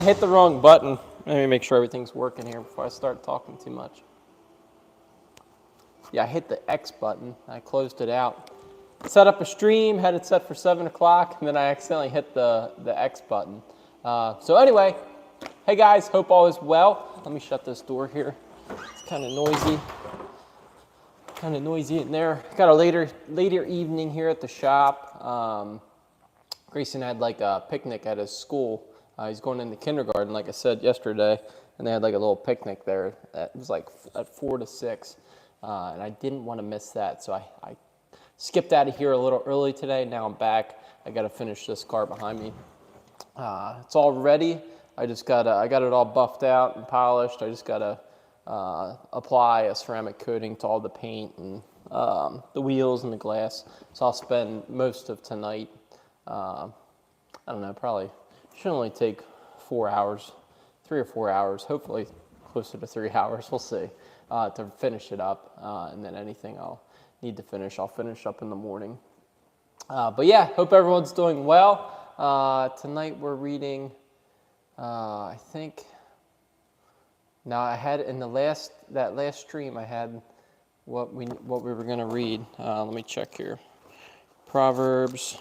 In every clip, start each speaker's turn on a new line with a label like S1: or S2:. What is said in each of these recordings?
S1: Hit the wrong button. Let me make sure everything's working here before I start talking too much. Yeah, I hit the X button. I closed it out. Set up a stream, had it set for 7 o'clock, and then I accidentally hit the X button. So anyway, hey guys, hope all is well. Let me shut this door here. It's kind of noisy. In there. Got a later evening here at the shop. Grayson had like a picnic at his school. He's going into kindergarten, like I said yesterday, and they had like a little picnic there. It was like at 4 to 6, and I didn't want to miss that, so I skipped out of here a little early today. Now I'm back. I got to finish this car behind me. It's all ready. I got it all buffed out and polished. I just gotta apply a ceramic coating to all the paint and the wheels and the glass. So I'll spend most of tonight. I don't know, probably should only take 4 hours, 3 or 4 hours, hopefully closer to 3 hours, we'll see, to finish it up. And then anything I'll need to finish, I'll finish up in the morning. But yeah, hope everyone's doing well. Tonight we're reading, I think, now I had in that last stream, I had what we were going to read. Let me check here. Proverbs.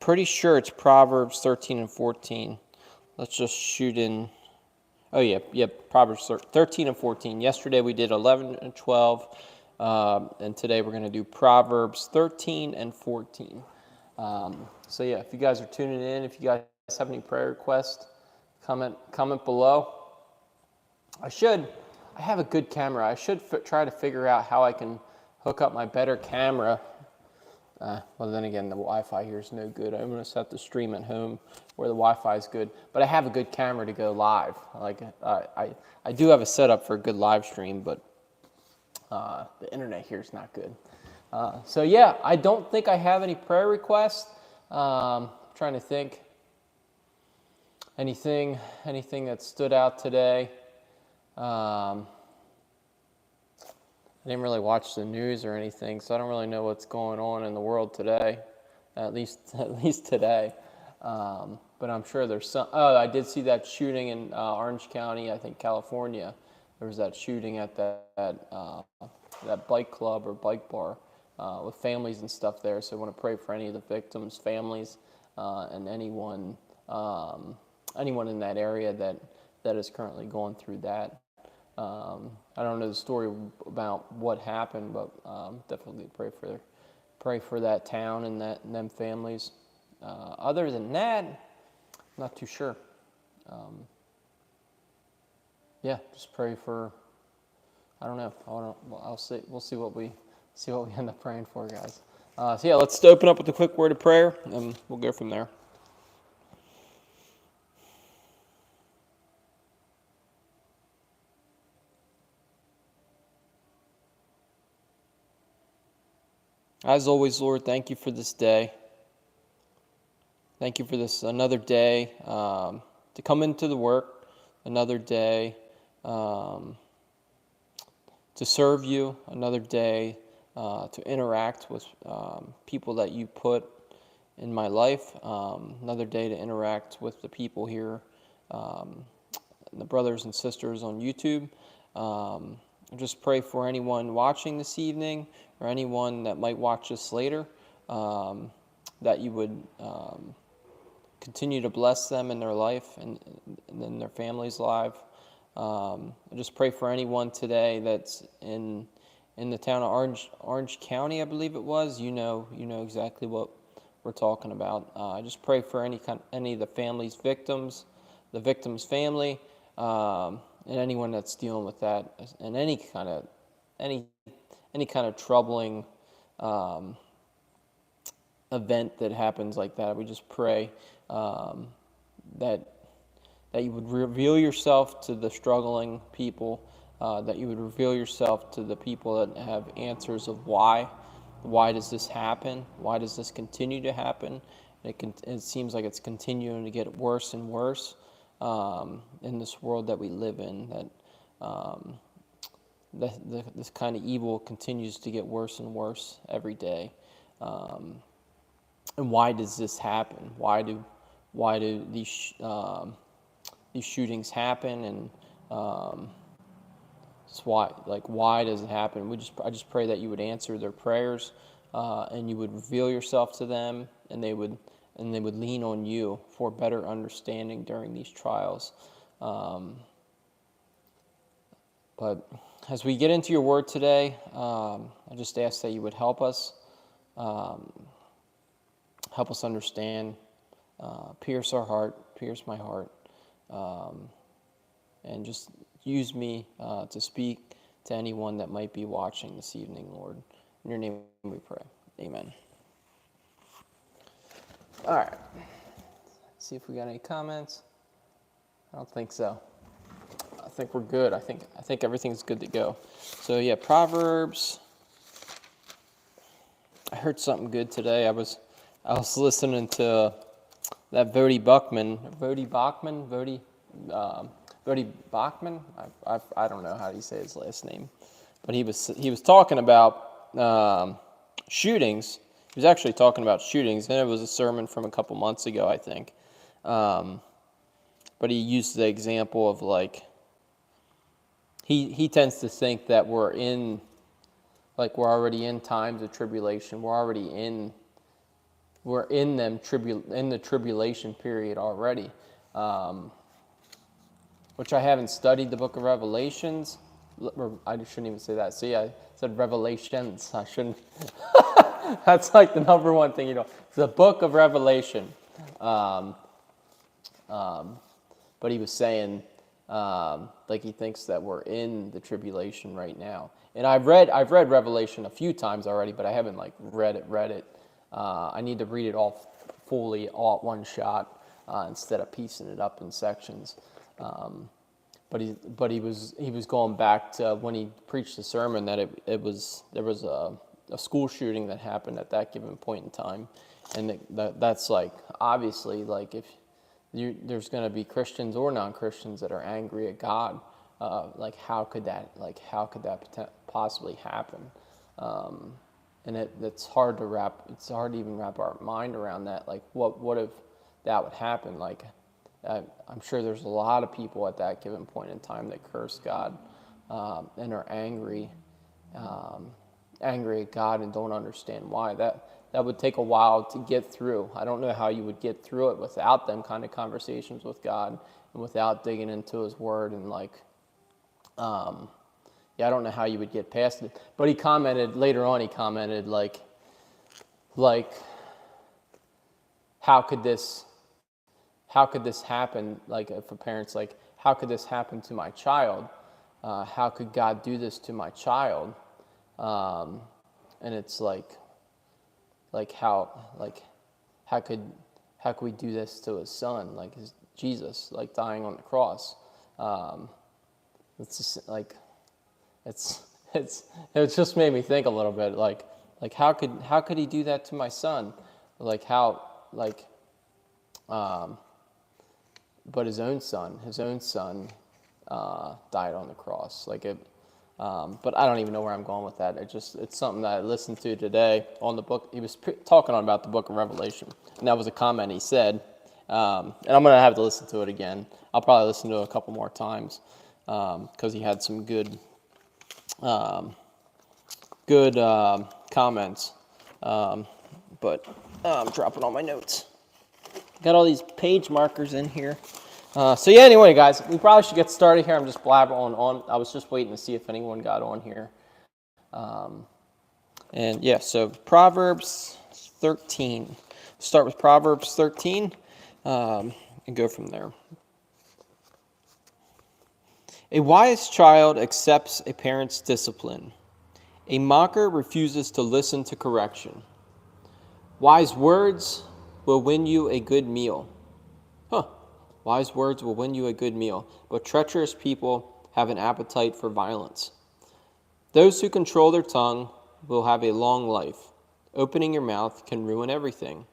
S1: Pretty sure it's Proverbs 13 and 14. Let's just shoot in. Oh, yeah, Proverbs 13 and 14. Yesterday we did 11 and 12, and today we're going to do Proverbs 13 and 14. So, yeah, if you guys are tuning in, if you guys have any prayer requests, comment below. I have a good camera. I should try to figure out how I can hook up my better camera. Well, then again, the Wi-Fi here is no good. I'm going to set the stream at home where the Wi-Fi is good. But I have a good camera to go live. Like I do have a setup for a good live stream, but the internet here is not good. So yeah, I don't think I have any prayer requests. Trying to think anything that stood out today. I didn't really watch the news or anything, so I don't really know what's going on in the world today, at least today. But I'm sure there's some. Oh, I did see that shooting in Orange County, I think California. There was that shooting at that bike club or bike bar with families and stuff there. So I want to pray for any of the victims' families and anyone in that area that is currently going through that. I don't know the story about what happened, but definitely pray for that town and them families. Other than that, I'm not too sure. Yeah, just pray for. I don't know. We'll see what we end up praying for, guys. So yeah, let's open up with a quick word of prayer, and we'll go from there. As always, Lord, thank you for this day. Thank you for this another day to come into the work, another day to serve you, another day to interact with people that you put in my life, another day to interact with the people here, the brothers and sisters on YouTube. I just pray for anyone watching this evening or anyone that might watch this later, that you would continue to bless them in their life and in their family's life. I just pray for anyone today that's in the town of Orange County, I believe it was. You know exactly what we're talking about. I just pray for any of the family's victims, the victim's family, and anyone that's dealing with that, and any kind of troubling event that happens like that. We just pray that you would reveal yourself to the struggling people, that you would reveal yourself to the people that have answers of why does this happen? Why does this continue to happen? It seems like it's continuing to get worse and worse in this world that we live in, that this kind of evil continues to get worse and worse every day. And why does this happen? Why do these these shootings happen, and it's why does it happen? I just pray that you would answer their prayers, and you would reveal yourself to them, and they would lean on you for better understanding during these trials. But as we get into your word today, I just ask that you would help us understand, pierce our heart, pierce my heart, and just use me to speak to anyone that might be watching this evening, Lord. In your name we pray. Amen. All right. Let's see if we got any comments. I don't think so. I think we're good. I think everything's good to go. So yeah, Proverbs. I heard something good today. I was listening to that Vody Bachman. I don't know how you say his last name, but he was talking about shootings. He was actually talking about shootings, and it was a sermon from a couple months ago, I think. But he used the example of like he tends to think that we're already in times of tribulation. We're in the tribulation period already. Which I haven't studied the book of Revelations. I shouldn't even say that. See, I said Revelations. I shouldn't. That's like the number one thing, It's the book of Revelation. But he was saying, he thinks that we're in the tribulation right now. And I've read Revelation a few times already, but I haven't read it. I need to read it all fully, all at one shot, instead of piecing it up in sections. But he was going back to when he preached the sermon that there was a school shooting that happened at that given point in time, and that's obviously if there's going to be Christians or non-Christians that are angry at God, how could that possibly happen? And it's hard to even wrap our mind around that. What if that would happen? I'm sure there's a lot of people at that given point in time that curse God and are angry at God and don't understand why. That would take a while to get through. I don't know how you would get through it without them kind of conversations with God and without digging into His Word and I don't know how you would get past it. But he commented later on. How could this happen? If a parent's how could this happen to my child? How could God do this to my child? And it's how could we do this to His son? Jesus, dying on the cross. It's just it's just made me think a little bit. How could He do that to my son? But his own son died on the cross. But I don't even know where I'm going with that. It's something that I listened to today on the book. He was talking about the book of Revelation, and that was a comment he said. And I'm gonna have to listen to it again. I'll probably listen to it a couple more times because he had some good comments. But I'm dropping all my notes. Got all these page markers in here. Anyway, guys, we probably should get started here. I'm just blabbering on. I was just waiting to see if anyone got on here. So Proverbs 13. Start with Proverbs 13 and go from there. A wise child accepts a parent's discipline. A mocker refuses to listen to correction. Wise words will win you a good meal. Wise words will win you a good meal, but treacherous people have an appetite for violence. Those who control their tongue will have a long life. Opening your mouth can ruin everything.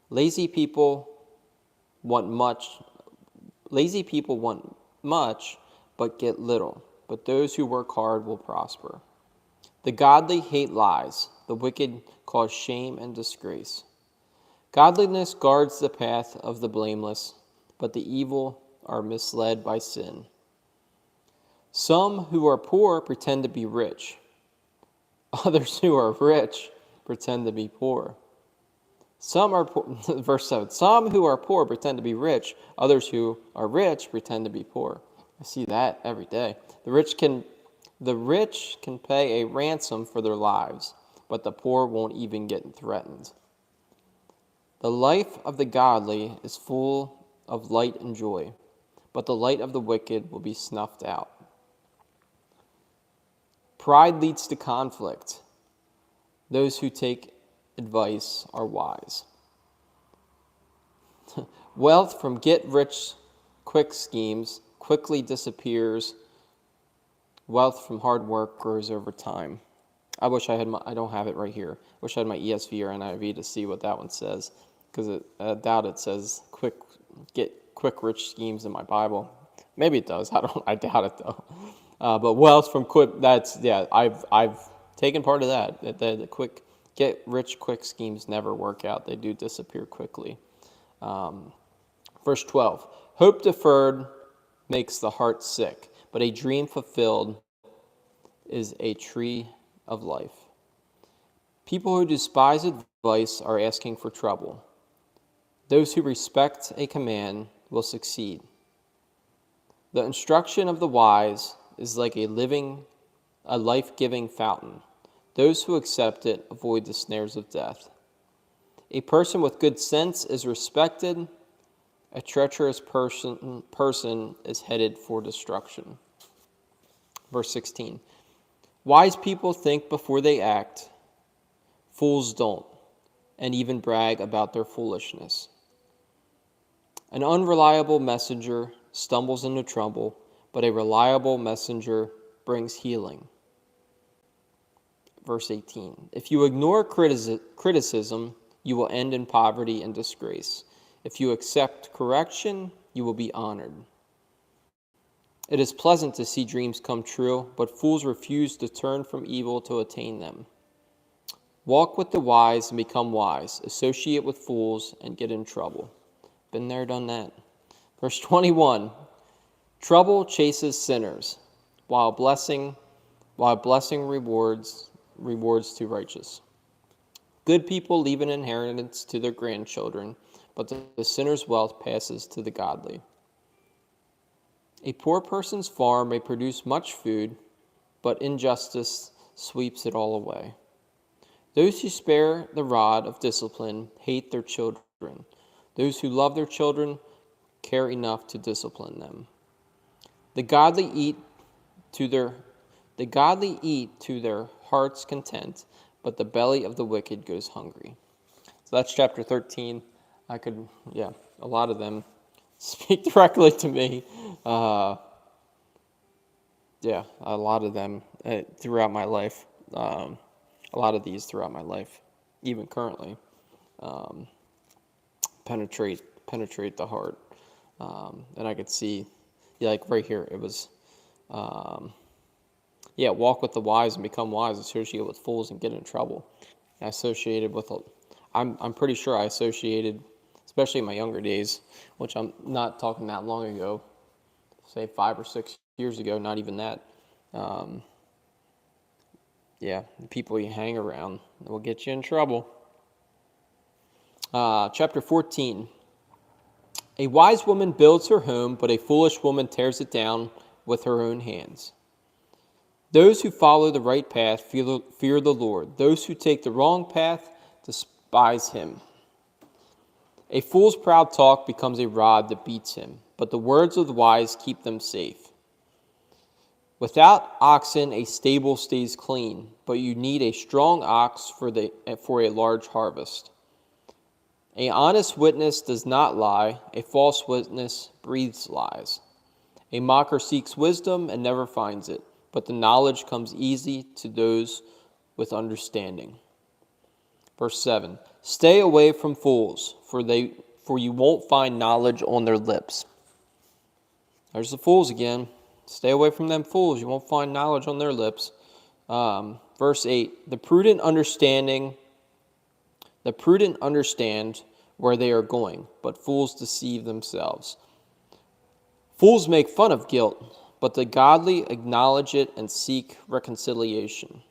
S1: Lazy people want much, but get little, but those who work hard will prosper. The godly hate lies, the wicked cause shame and disgrace. Godliness guards the path of the blameless, but the evil are misled by sin. Some who are poor pretend to be rich. Others who are rich pretend to be poor. Some are poor, verse 7, some who are poor pretend to be rich. Others who are rich pretend to be poor. I see that every day. The rich can pay a ransom for their lives, but the poor won't even get threatened. The life of the godly is full of light and joy, but the light of the wicked will be snuffed out. Pride leads to conflict. Those who take advice are wise. Wealth from get-rich-quick schemes quickly disappears. Wealth from hard work grows over time. I wish I had I don't have it right here. I wish I had my ESV or NIV to see what that one says, because I doubt it says quick rich schemes in my Bible. Maybe it does. I doubt it though. But wealth from quick. I've taken part of that. The quick get rich quick schemes never work out. They do disappear quickly. Verse 12. Hope deferred makes the heart sick, but a dream fulfilled is a tree of life. People who despise advice are asking for trouble. Those who respect a command will succeed. The instruction of the wise is like a life-giving fountain. Those who accept it avoid the snares of death. A person with good sense is respected. A treacherous person is headed for destruction. Verse 16. Wise people think before they act. Fools don't, and even brag about their foolishness. An unreliable messenger stumbles into trouble, but a reliable messenger brings healing. Verse 18. If you ignore criticism, you will end in poverty and disgrace. If you accept correction, you will be honored. It is pleasant to see dreams come true, but fools refuse to turn from evil to attain them. Walk with the wise and become wise. Associate with fools and get in trouble. Been there, done that. Verse 21. Trouble chases sinners, while blessing rewards to righteous. Good people leave an inheritance to their grandchildren, but the sinner's wealth passes to the godly. A poor person's farm may produce much food, but injustice sweeps it all away. Those who spare the rod of discipline hate their children. Those who love their children care enough to discipline them. The godly eat to their heart's content, but the belly of the wicked goes hungry. So that's chapter 13. A lot of them speak directly to me. A lot of them throughout my life. A lot of these throughout my life, even currently, penetrate the heart. And I could see, like right here, it was, walk with the wise and become wise, associate with fools and get in trouble. I associated with, I'm pretty sure I associated, especially in my younger days, which I'm not talking that long ago, say 5 or 6 years ago, not even that. People you hang around will get you in trouble. Chapter 14. A wise woman builds her home, but a foolish woman tears it down with her own hands. Those who follow the right path fear the Lord. Those who take the wrong path despise him. A fool's proud talk becomes a rod that beats him, but the words of the wise keep them safe. Without oxen, a stable stays clean, but you need a strong ox for a large harvest. An honest witness does not lie. A false witness breathes lies. A mocker seeks wisdom and never finds it, but the knowledge comes easy to those with understanding. Verse 7. Stay away from fools, for you won't find knowledge on their lips. There's the fools again. Stay away from them fools. You won't find knowledge on their lips. Verse 8. The prudent understand where they are going, but fools deceive themselves. Fools make fun of guilt, but the godly acknowledge it and seek reconciliation.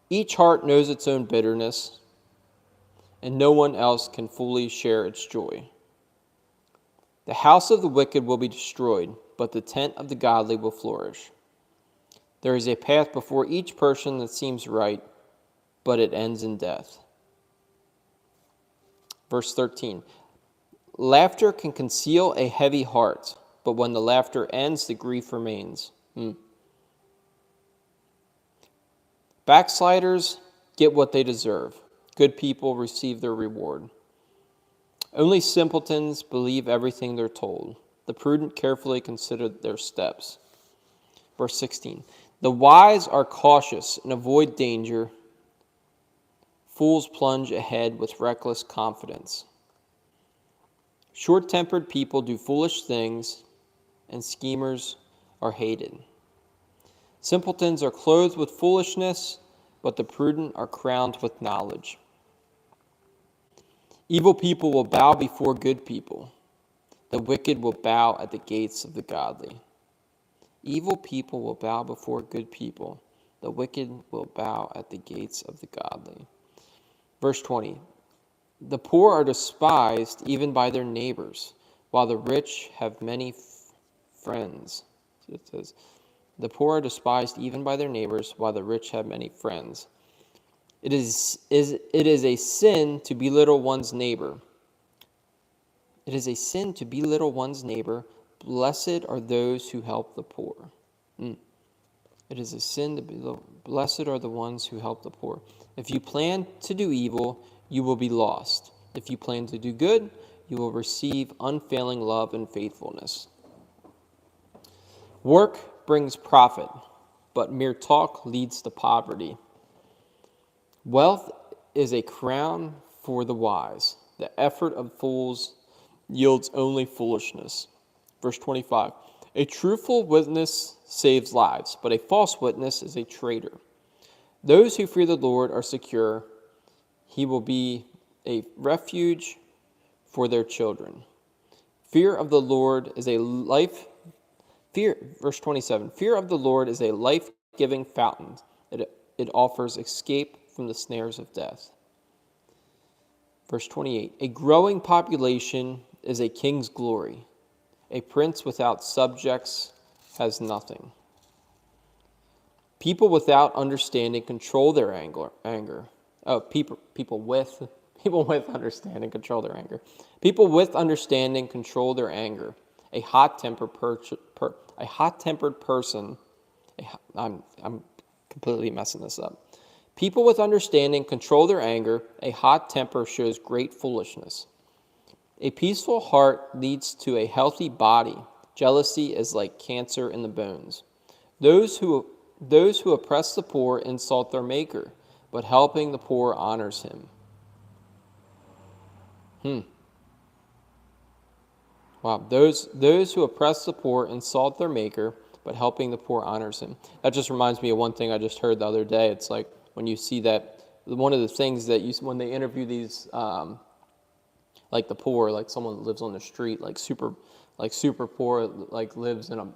S1: Each heart knows its own bitterness, and no one else can fully share its joy. The house of the wicked will be destroyed, but the tent of the godly will flourish. There is a path before each person that seems right, but it ends in death. Verse 13. Laughter can conceal a heavy heart, but when the laughter ends, the grief remains. Backsliders get what they deserve. Good people receive their reward. Only simpletons believe everything they're told. The prudent carefully consider their steps. Verse 16. The wise are cautious and avoid danger. Fools plunge ahead with reckless confidence. Short-tempered people do foolish things, and schemers are hated. Simpletons are clothed with foolishness, but the prudent are crowned with knowledge. Evil people will bow before good people. The wicked will bow at the gates of the godly. Evil people will bow before good people. The wicked will bow at the gates of the godly. Verse 20. The poor are despised even by their neighbors, while the rich have many friends. It says, the poor are despised even by their neighbors, while the rich have many friends. It is a sin to belittle one's neighbor. It is a sin to belittle one's neighbor. Blessed are those who help the poor. It is a sin to belittle. Blessed are the ones who help the poor. If you plan to do evil, you will be lost. If you plan to do good, you will receive unfailing love and faithfulness. Work brings profit, but mere talk leads to poverty. Wealth is a crown for the wise. The effort of fools yields only foolishness. Verse 25. A truthful witness saves lives, but a false witness is a traitor. Those who fear the Lord are secure. He will be a refuge for their children. Fear of the Lord is a verse 27. Fear of the Lord is a life-giving fountain. It offers escape from the snares of death. Verse 28. A growing population is a king's glory. A prince without subjects has nothing. People without understanding control their anger. People with understanding control their anger. People with understanding control their anger. A hot-tempered person. I'm completely messing this up. People with understanding control their anger. A hot temper shows great foolishness. A peaceful heart leads to a healthy body. Jealousy is like cancer in the bones. Those who oppress the poor insult their maker, but helping the poor honors him. Wow. Those who oppress the poor insult their maker, but helping the poor honors him. That just reminds me of one thing I just heard the other day. It's like when you see that, one of the things that when they interview these, like the poor, like someone that lives on the street, like super poor, like lives in a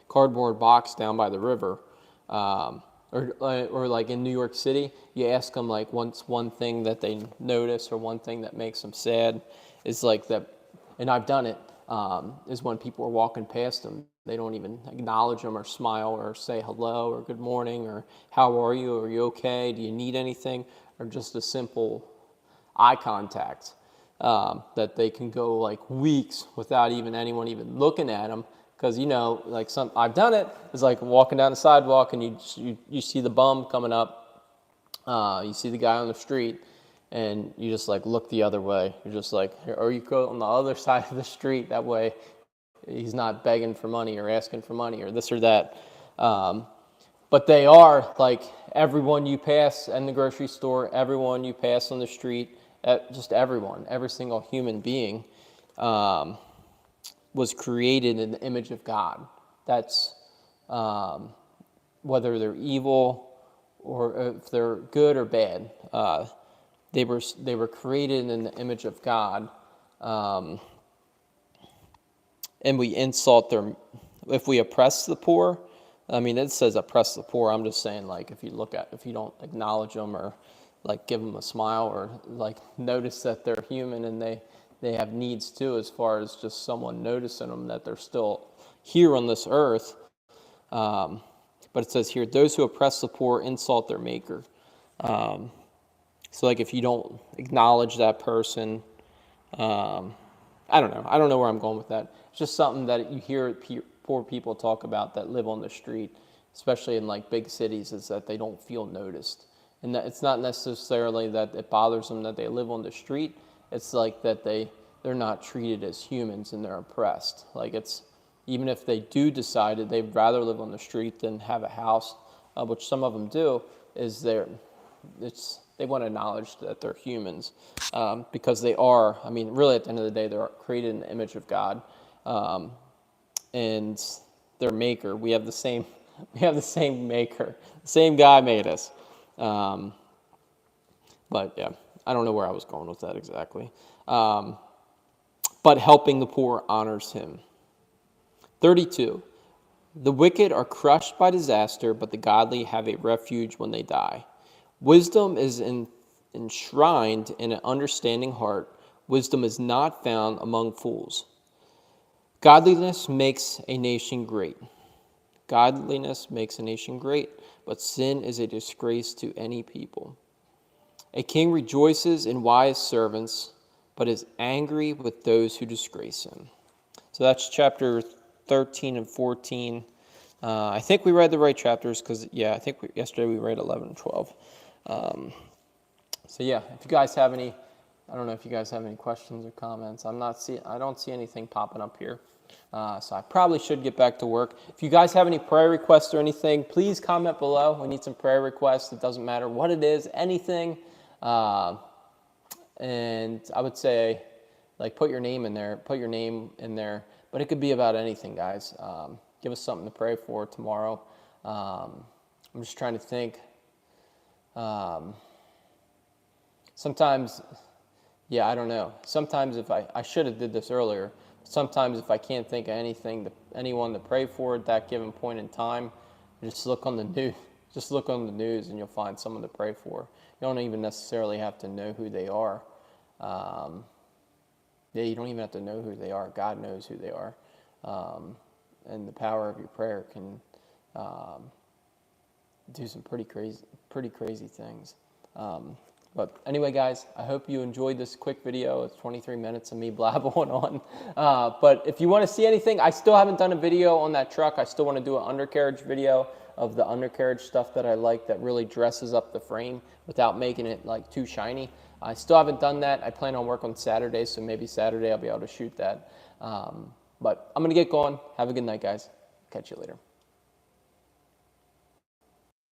S1: cardboard box down by the river, or like in New York City, you ask them like one thing that they notice or one thing that makes them sad is like that, and I've done it, is when people are walking past them, they don't even acknowledge them or smile or say hello or good morning or how are you, are you okay, do you need anything, or just a simple eye contact. That they can go like weeks without anyone even looking at them, because like I've done it. It's like walking down the sidewalk and you see the bum coming up, you see the guy on the street, and you just like look the other way. You're just like, or you go on the other side of the street. That way, he's not begging for money or asking for money or this or that. But they are like everyone you pass in the grocery store, everyone you pass on the street. Just everyone, every single human being was created in the image of God. That's whether they're evil or if they're good or bad. They were created in the image of God, and we insult their, if we oppress the poor, I mean, it says oppress the poor. I'm just saying, like, if you don't acknowledge them or like give them a smile or like notice that they're human and they have needs too, as far as just someone noticing them that they're still here on this earth. But it says here, those who oppress the poor insult their maker. So like if you don't acknowledge that person, I don't know. I don't know where I'm going with that. It's just something that you hear poor people talk about that live on the street, especially in like big cities, is that they don't feel noticed. And that it's not necessarily that it bothers them that they live on the street. It's like that they're not treated as humans and they're oppressed. Like it's, even if they do decide that they'd rather live on the street than have a house, which some of them do, is they want to acknowledge that they're humans, because they are. I mean, really, at the end of the day, they're created in the image of God, and their maker. We have the same maker. The same God made us. But yeah, I don't know where I was going with that exactly. But helping the poor honors him. 32. The wicked are crushed by disaster, but the godly have a refuge when they die. Wisdom is enshrined in an understanding heart. Wisdom is not found among fools. Godliness makes a nation great. Godliness makes a nation great, but sin is a disgrace to any people. A king rejoices in wise servants, but is angry with those who disgrace him. So that's chapter 13 and 14. I think we read the right chapters because, yeah, I think yesterday we read 11 and 12. So, yeah, if you guys have any, I don't know if you guys have any questions or comments. I don't see anything popping up here. So I probably should get back to work. If you guys have any prayer requests or anything, please comment below. We need some prayer requests. It doesn't matter what it is, anything. And I would say, like, put your name in there. But it could be about anything, guys. Give us something to pray for tomorrow. I'm just trying to think. Sometimes, yeah, I don't know. Sometimes if I should have did this earlier. Sometimes if I can't think of anyone to pray for at that given point in time, just look on the news. Just look on the news and you'll find someone to pray for. You don't even necessarily have to know who they are. Yeah, you don't even have to know who they are. God knows who they are. And the power of your prayer can do some pretty crazy things. But anyway, guys, I hope you enjoyed this quick video. It's 23 minutes of me blabbering on. But if you want to see anything, I still haven't done a video on that truck. I still want to do an undercarriage video of the undercarriage stuff that I like that really dresses up the frame without making it like too shiny. I still haven't done that. I plan on work on Saturday, so maybe Saturday I'll be able to shoot that. But I'm going to get going. Have a good night, guys. Catch you later.